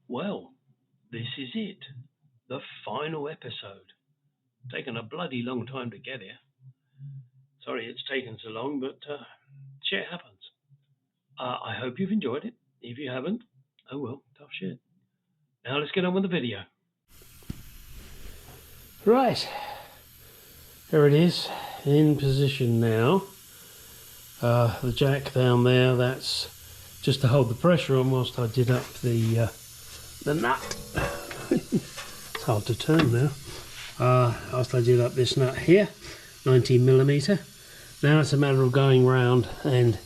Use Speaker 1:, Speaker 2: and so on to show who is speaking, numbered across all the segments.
Speaker 1: Well, this is it. The final episode. Taken a bloody long time to get here. Sorry it's taken so long, but shit happens. I hope you've enjoyed it. If you haven't, oh well, tough shit. Now let's get on with the video. Right, there it is, in position now. The jack down there, that's just to hold the pressure on whilst I did up the nut. It's hard to turn now. Whilst I did up this nut here, 19mm. Now it's a matter of going round and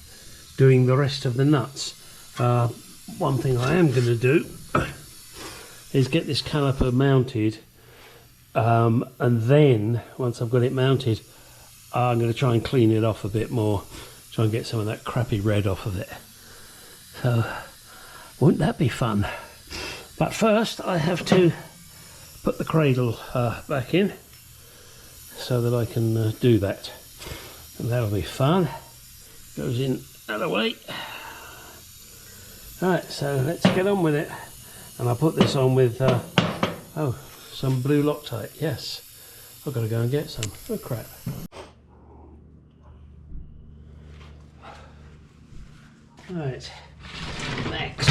Speaker 1: doing the rest of the nuts. One thing I am going to do is get this caliper mounted, and then once I've got it mounted, I'm going to try and clean it off a bit more, try and get some of that crappy red off of it. So won't that be fun? But first I have to put the cradle back in so that I can do that, and that'll be fun. Goes in that way. Right, so let's get on with it. And I put this on with some blue Loctite. Yes, I've got to go and get some. Oh crap. Right, next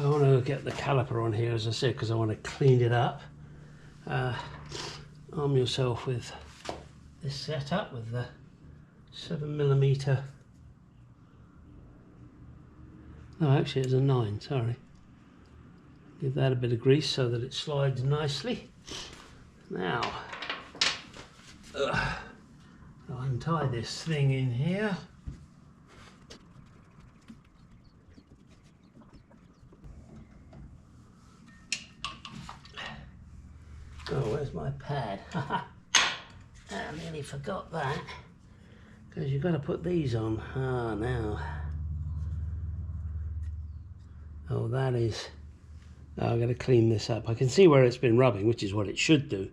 Speaker 1: I want to get the caliper on here, as I said, because I want to clean it up. Arm yourself with this setup with the 7mm. No, actually it's a 9, sorry. Give that a bit of grease so that it slides nicely. Now, I'll untie this thing in here. Oh, where's my pad? I nearly forgot that. Because you've got to put these on. Ah, now. Oh, that is... Oh, I've got to clean this up. I can see where it's been rubbing, which is what it should do.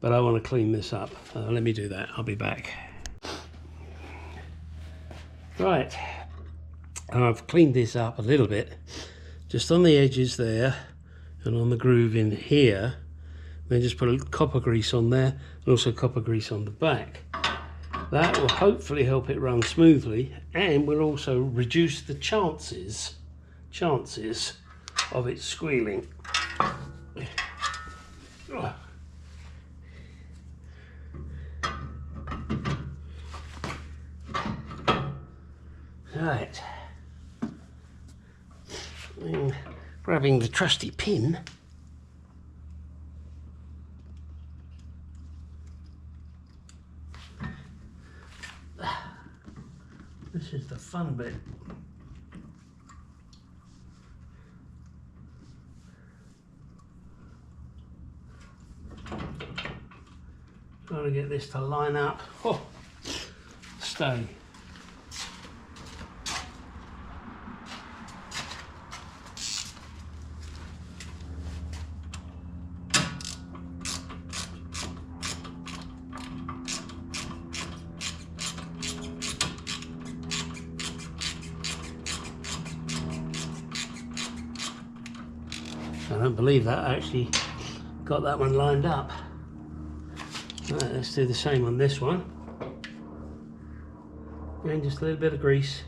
Speaker 1: But I want to clean this up. Let me do that. I'll be back. Right. I've cleaned this up a little bit. Just on the edges there and on the groove in here. Then just put a little copper grease on there and also copper grease on the back. That will hopefully help it run smoothly and will also reduce the chances of it squealing. Right. And grabbing the trusty pin. This is the fun bit. Trying to get this to line up. Oh, stay. I don't believe that I actually got that one lined up. Right, let's do the same on this one. And just a little bit of grease.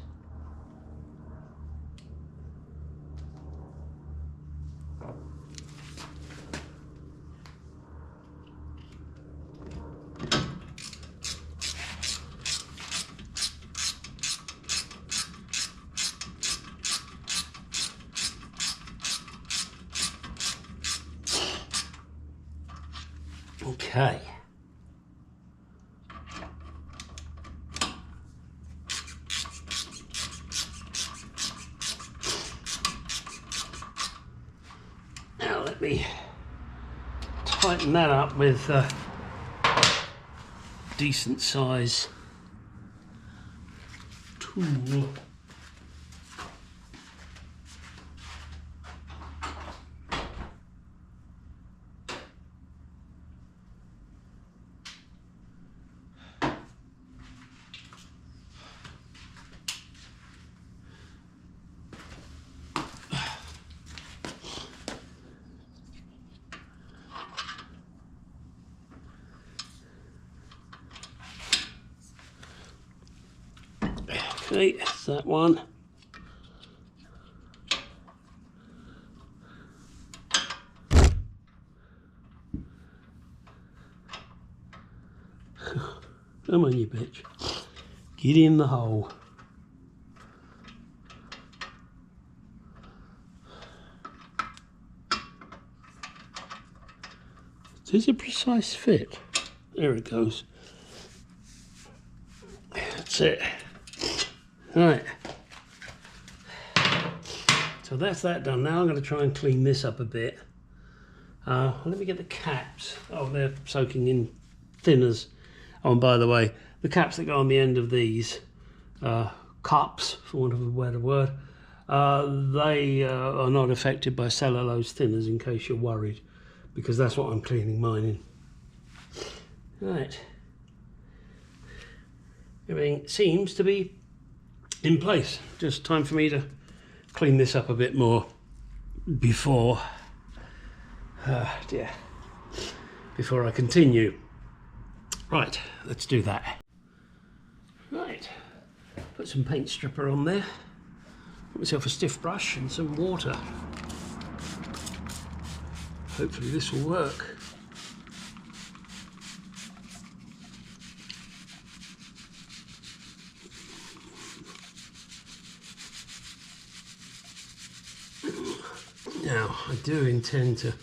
Speaker 1: Okay. Now let me tighten that up with a decent size tool. Okay, that's that one. Come on, you bitch. Get in the hole. Is it a precise fit? There it goes. That's it. Right. So that's that done. Now I'm going to try and clean this up a bit. Let me get the caps. Oh, they're soaking in thinners. Oh, and by the way, the caps that go on the end of these cups, for want of a better word, they are not affected by cellulose thinners, in case you're worried, because that's what I'm cleaning mine in. Right. Everything seems to be in place. Just time for me to clean this up a bit more before before I continue. Right, let's do that. Right, put some paint stripper on there, put myself a stiff brush and some water. Hopefully this will work. Now, I do intend to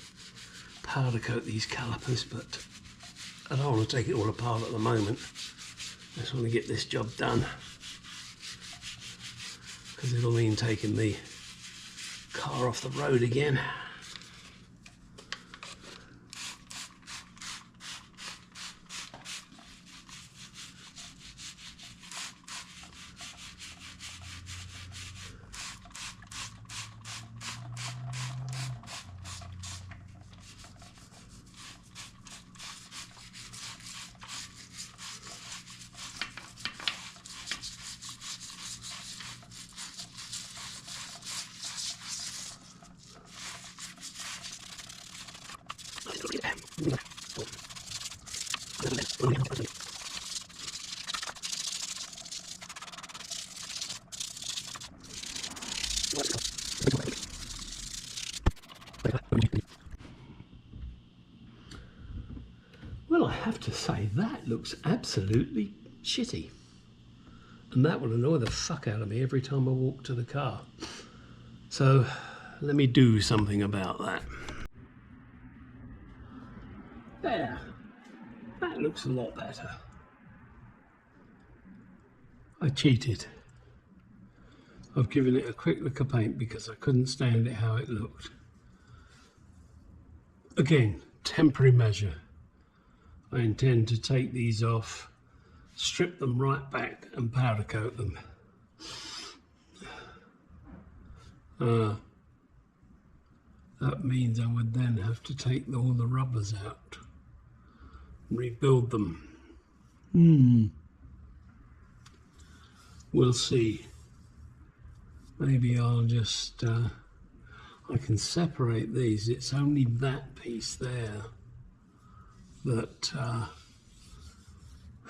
Speaker 1: powder coat these calipers, but I don't want to take it all apart at the moment. I just want to get this job done, because it'll mean taking the car off the road again. Well, I have to say, that looks absolutely shitty. And that will annoy the fuck out of me every time I walk to the car. So, let me do something about that. There. That looks a lot better. I cheated. I've given it a quick lick of paint because I couldn't stand it how it looked. Again, temporary measure. I intend to take these off, strip them right back and powder coat them. That means I would then have to take all the rubbers out and rebuild them. We'll see. Maybe I'll just, I can separate these. It's only that piece there that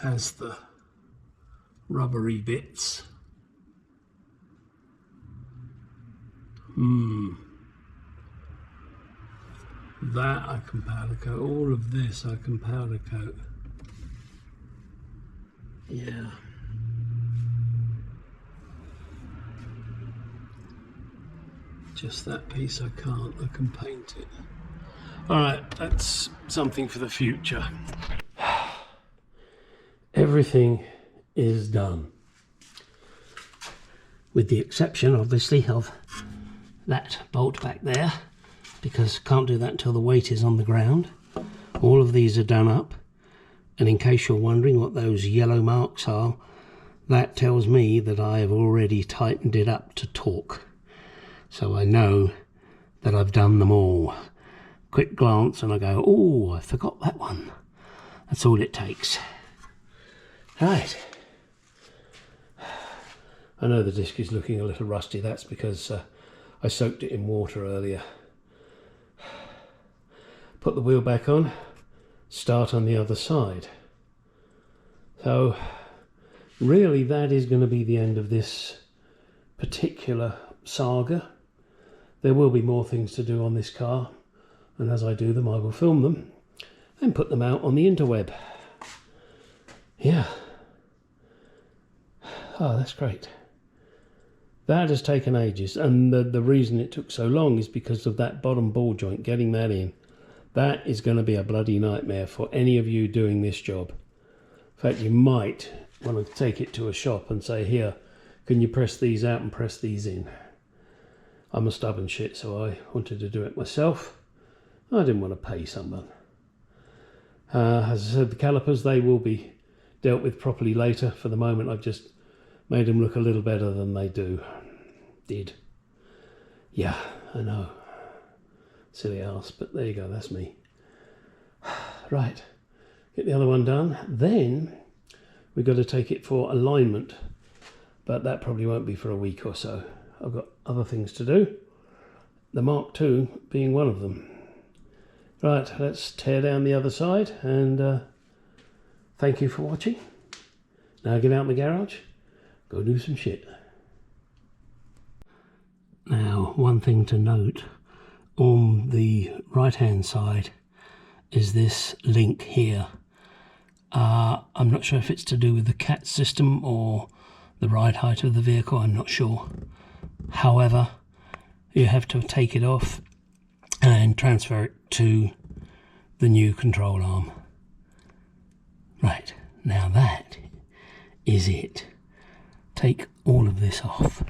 Speaker 1: has the rubbery bits. That I can powder coat. All of this I can powder coat. Yeah. Just that piece I can't. I can paint it. Alright, that's something for the future. Everything is done. With the exception, obviously, of that bolt back there, because can't do that until the weight is on the ground. All of these are done up, and in case you're wondering what those yellow marks are, that tells me that I have already tightened it up to torque. So I know that I've done them all. Quick glance and I go, oh, I forgot that one. That's all it takes. Right. I know the disc is looking a little rusty. That's because I soaked it in water earlier. Put the wheel back on, start on the other side. So really that is going to be the end of this particular saga. There will be more things to do on this car, and as I do them I will film them and put them out on the interweb. Yeah. Oh, that's great. That has taken ages, and the reason it took so long is because of that bottom ball joint, getting that in. That is going to be a bloody nightmare for any of you doing this job. In fact, you might want to take it to a shop and say, here, can you press these out and press these in? I'm a stubborn shit, so I wanted to do it myself. I didn't want to pay someone. As I said, the calipers, they will be dealt with properly later. For the moment, I've just made them look a little better than they did. Yeah, I know. Silly ass, but there you go, that's me. Right, get the other one done. Then we've got to take it for alignment, but that probably won't be for a week or so. I've got other things to do, the Mark II being one of them. Right, let's tear down the other side, and thank you for watching. Now get out in the garage, go do some shit. Now, one thing to note, on the right hand side is this link here. I'm not sure if it's to do with the CAT system or the ride height of the vehicle, I'm not sure. However, you have to take it off and transfer it to the new control arm. Right, now that is it. Take all of this off.